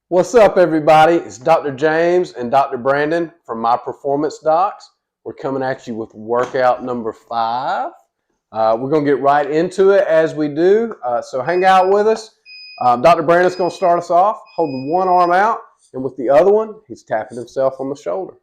What's up, everybody? It's Dr. James and Dr. Brandon from My Performance Docs. We're coming at you with workout number 5. We're going to get right into it as we do, so hang out with us. Dr. Brandon's going to start us off, holding one arm out, and with the other one, he's tapping himself on the shoulder.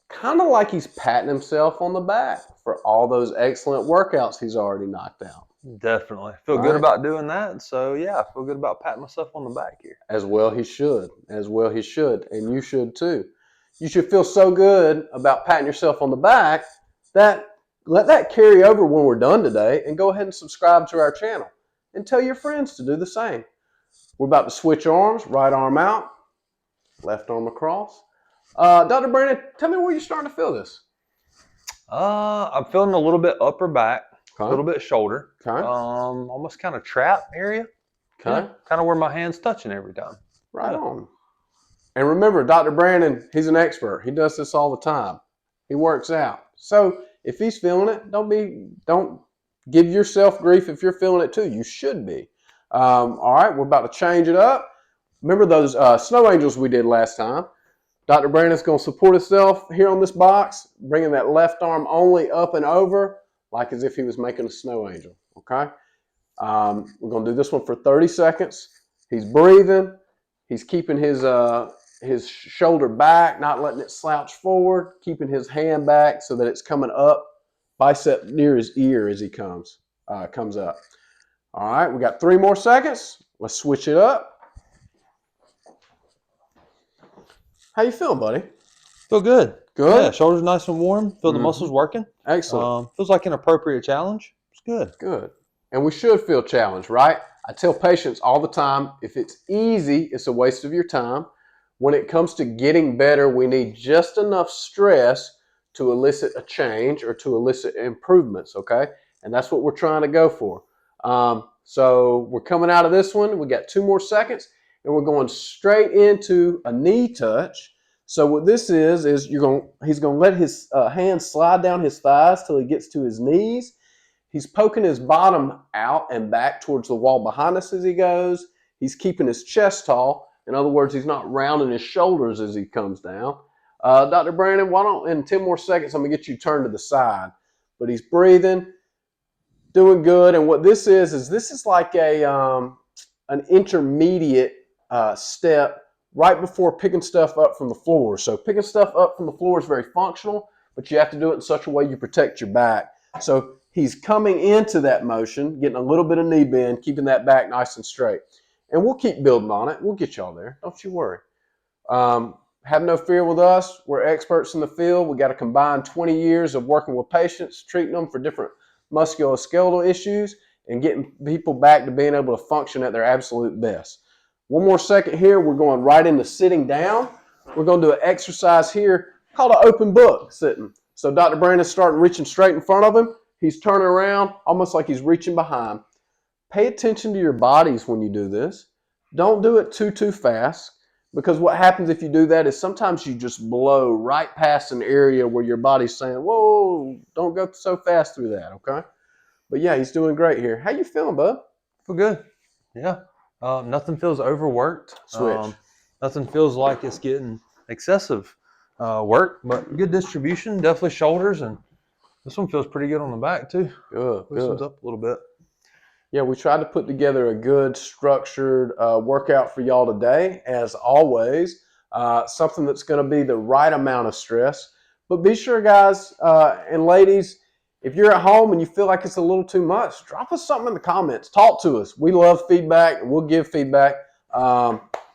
Kind of like he's patting himself on the back for all those excellent workouts he's already knocked out. Definitely. Feel good about doing that. So, yeah, I feel good about patting myself on the back here. As well he should. As well he should. And you should too. You should feel so good about patting yourself on the back that let that carry over when we're done today, and go ahead and subscribe to our channel and tell your friends to do the same. We're about to switch arms. Right arm out, left arm across. Dr. Brandon, tell me where you're starting to feel this. I'm feeling a little bit upper back. Okay. A little bit shoulder, Okay. Almost kind of trap area. Okay. Yeah, kind of where my hand's touching every time. Right on. And remember, Dr. Brandon, he's an expert. He does this all the time. He works out. So if he's feeling it, don't give yourself grief if you're feeling it too. You should be. All right, we're about to change it up. Remember those snow angels we did last time? Dr. Brandon's going to support himself here on this box, bringing that left arm only up and over, like as if he was making a snow angel, okay? We're going to do this one for 30 seconds. He's breathing. He's keeping his shoulder back, not letting it slouch forward, keeping his hand back so that it's coming up, bicep near his ear as he comes up. All right, we got 3 more seconds. Let's switch it up. How you feeling, buddy? Feel good. Good? Yeah, shoulders nice and warm. Feel the muscles working. Excellent. Feels like an appropriate challenge. It's good. Good. And we should feel challenged, right? I tell patients all the time, if it's easy, it's a waste of your time. When it comes to getting better, we need just enough stress to elicit a change or to elicit improvements, okay? And that's what we're trying to go for. So we're coming out of this one. We got 2 more seconds, and we're going straight into a knee touch. So what this is he's going to let his hand slide down his thighs till he gets to his knees. He's poking his bottom out and back towards the wall behind us as he goes. He's keeping his chest tall. In other words, he's not rounding his shoulders as he comes down. Dr. Brandon, why don't, in 10 more seconds, I'm going to get you turned to the side. But he's breathing, doing good. And what this is like an intermediate step right before picking stuff up from the floor. So picking stuff up from the floor is very functional, but you have to do it in such a way you protect your back. So he's coming into that motion, getting a little bit of knee bend, keeping that back nice and straight. And we'll keep building on it. We'll get y'all there. Don't you worry. Have no fear with us. We're experts in the field. We got a combined 20 years of working with patients, treating them for different musculoskeletal issues, and getting people back to being able to function at their absolute best. 1 more second here. We're going right into sitting down. We're going to do an exercise here called an open book sitting. So Dr. Brandon's starting reaching straight in front of him. He's turning around almost like he's reaching behind. Pay attention to your bodies when you do this. Don't do it too fast, because what happens if you do that is sometimes you just blow right past an area where your body's saying, whoa, don't go so fast through that, okay? But yeah, he's doing great here. How you feeling, bud? Feel good. Yeah. Nothing feels overworked. Switch. Nothing feels like it's getting excessive work, but good distribution, definitely shoulders, and this one feels pretty good on the back too. Good. Loosens up a little bit. Yeah, we tried to put together a good structured workout for y'all today, as always. Something that's going to be the right amount of stress. But be sure, guys and ladies, if you're at home and you feel like it's a little too much, drop us something in the comments. Talk to us. We love feedback, and we'll give feedback.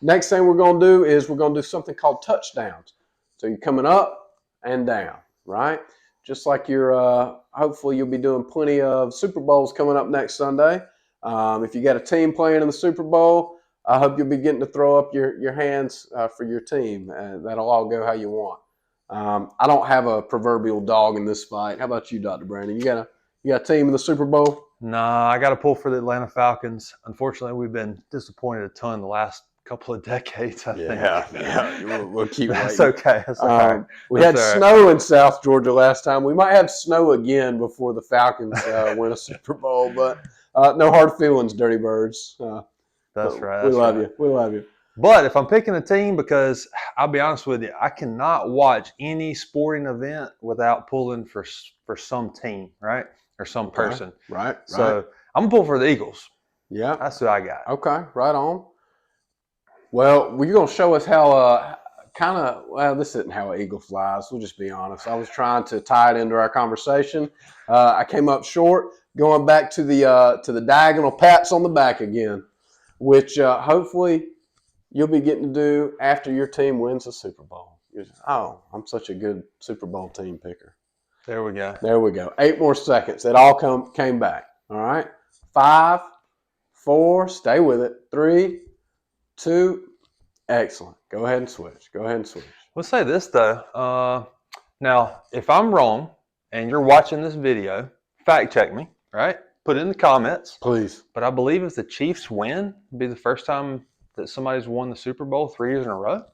Next thing we're going to do is we're going to do something called touchdowns. So you're coming up and down, right? Just like you're, hopefully you'll be doing plenty of Super Bowls coming up next Sunday. If you got a team playing in the Super Bowl, I hope you'll be getting to throw up your hands for your team. That'll all go how you want. I don't have a proverbial dog in this fight. How about you, Dr. Brandon? You got a team in the Super Bowl? Nah, I got to pull for the Atlanta Falcons. Unfortunately, we've been disappointed a ton the last couple of decades, I think. Yeah. We'll keep waiting. That's okay. That's all right. We had snow in South Georgia last time. We might have snow again before the Falcons win a Super Bowl, but no hard feelings, Dirty Birds. That's right. We love you. We love you. But if I'm picking a team, because I'll be honest with you, I cannot watch any sporting event without pulling for some team, right? Or some person. Right. So I'm going to pull for the Eagles. Yeah. That's who I got. Okay. Right on. Well, you're going to show us how this isn't how an eagle flies. We'll just be honest. I was trying to tie it into our conversation. I came up short, going back to the diagonal pats on the back again, which hopefully you'll be getting to do after your team wins the Super Bowl. Oh, I'm such a good Super Bowl team picker. There we go. There we go. 8 more seconds. It all came back. All right. 5, 4, stay with it. 3, 2, excellent. Go ahead and switch. We'll say this, though. Now, if I'm wrong and you're watching this video, fact check me, right? Put it in the comments. Please. But I believe if the Chiefs win, it'll be the first time that somebody's won the Super Bowl 3 years in a row.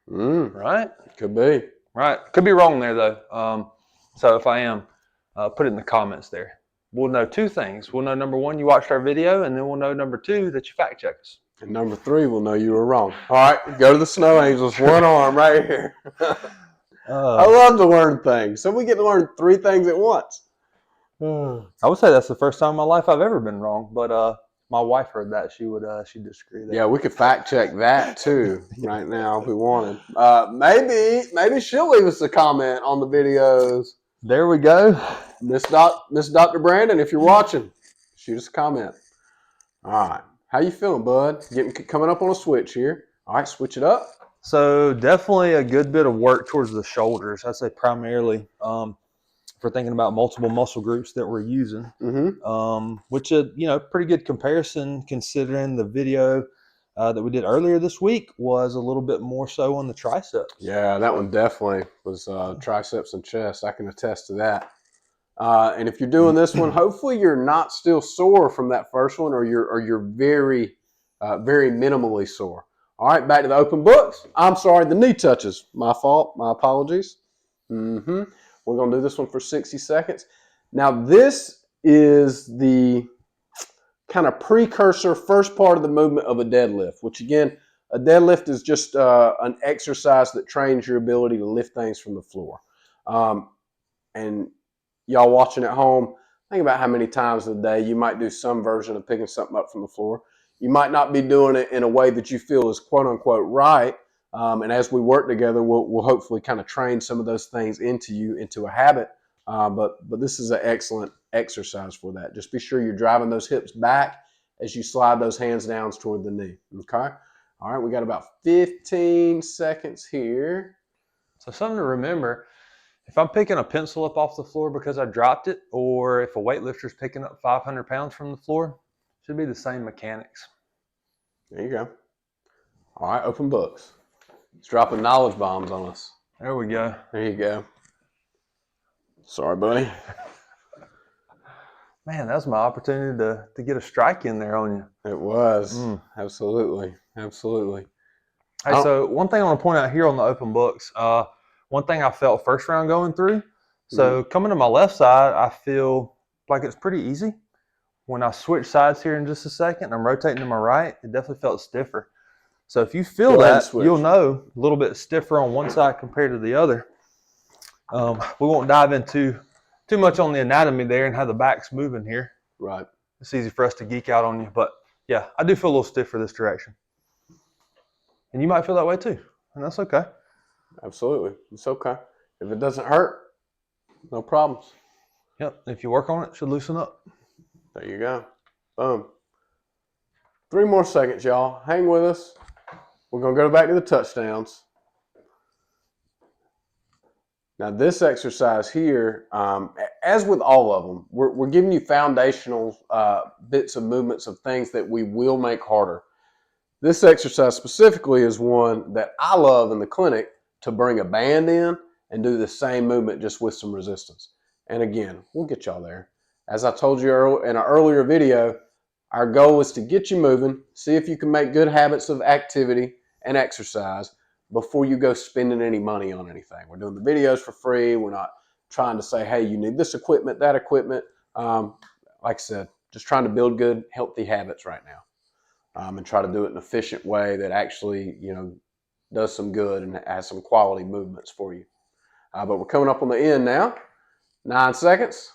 Right? Could be. Right. Could be wrong there, though. So if I am, put it in the comments there. We'll know 2 things. We'll know, number 1, you watched our video, and then we'll know, number 2, that you fact check us. And number 3, we'll know you were wrong. All right, go to the Snow Angels. One arm right here. I love to learn things. So we get to learn 3 things at once. I would say that's the first time in my life I've ever been wrong, but my wife heard that. She'd disagree there. Yeah, we could fact check that too right now if we wanted. Maybe she'll leave us a comment on the videos. There we go. Miss Dr. Brandon, if you're watching, shoot us a comment. All right. How you feeling, bud? Coming up on a switch here. All right, switch it up. So definitely a good bit of work towards the shoulders. I'd say primarily if we're thinking about multiple muscle groups that we're using, which pretty good comparison considering the video that we did earlier this week was a little bit more so on the triceps. Yeah, that one definitely was triceps and chest. I can attest to that. And if you're doing this one, hopefully you're not still sore from that first one, or you're very, very minimally sore. All right, back to the open books. I'm sorry, the knee touches. My fault. My apologies. We're going to do this one for 60 seconds. Now, this is the kind of precursor, first part of the movement of a deadlift, which again, a deadlift is just an exercise that trains your ability to lift things from the floor. And y'all watching at home, think about how many times a day you might do some version of picking something up from the floor. You might not be doing it in a way that you feel is quote unquote right. And as we work together, we'll hopefully kind of train some of those things into a habit. But this is an excellent exercise for that. Just be sure you're driving those hips back as you slide those hands down toward the knee. Okay. All right. We got about 15 seconds here. So something to remember, if I'm picking a pencil up off the floor because I dropped it, or if a weightlifter's picking up 500 pounds from the floor, should be the same mechanics. There you go. All right. Open books. It's dropping knowledge bombs on us. There we go. There you go. Sorry, buddy. Man, that was my opportunity to get a strike in there on you. It was. Absolutely. Hey, so one thing I want to point out here on the open books, one thing I felt first round going through. So coming to my left side, I feel like it's pretty easy. When I switch sides here in just a second, I'm rotating to my right, it definitely felt stiffer. So if you feel that, you'll know a little bit stiffer on one side compared to the other. We won't dive into too much on the anatomy there and how the back's moving here. Right. It's easy for us to geek out on you. But yeah, I do feel a little stiff for this direction. And you might feel that way too. And that's okay. Absolutely. It's okay. If it doesn't hurt, no problems. Yep. If you work on it, it should loosen up. There you go. Boom. 3 more seconds, y'all. Hang with us. We're going to go back to the touchdowns. Now, this exercise here, as with all of them, we're giving you foundational bits of movements of things that we will make harder. This exercise specifically is one that I love in the clinic to bring a band in and do the same movement just with some resistance. And again, we'll get y'all there. As I told you in an earlier video, our goal is to get you moving, see if you can make good habits of activity and exercise before you go spending any money on anything. We're doing the videos for free. We're not trying to say, hey, you need this equipment, that equipment. Like I said, just trying to build good, healthy habits right now. and try to do it in an efficient way that actually, does some good and has some quality movements for you. But we're coming up on the end now. 9 seconds.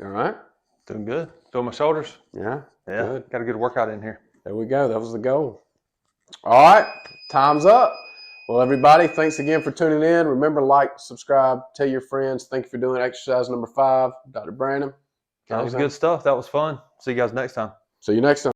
All right. Doing good. Doing my shoulders. Yeah. Yeah. Good. Got a good workout in here. There we go. That was the goal. All right. Time's up. Well, everybody, thanks again for tuning in. Remember, like, subscribe, tell your friends. Thank you for doing exercise number 5. Dr. Brandon. That was good stuff. That was fun. See you guys next time. See you next time.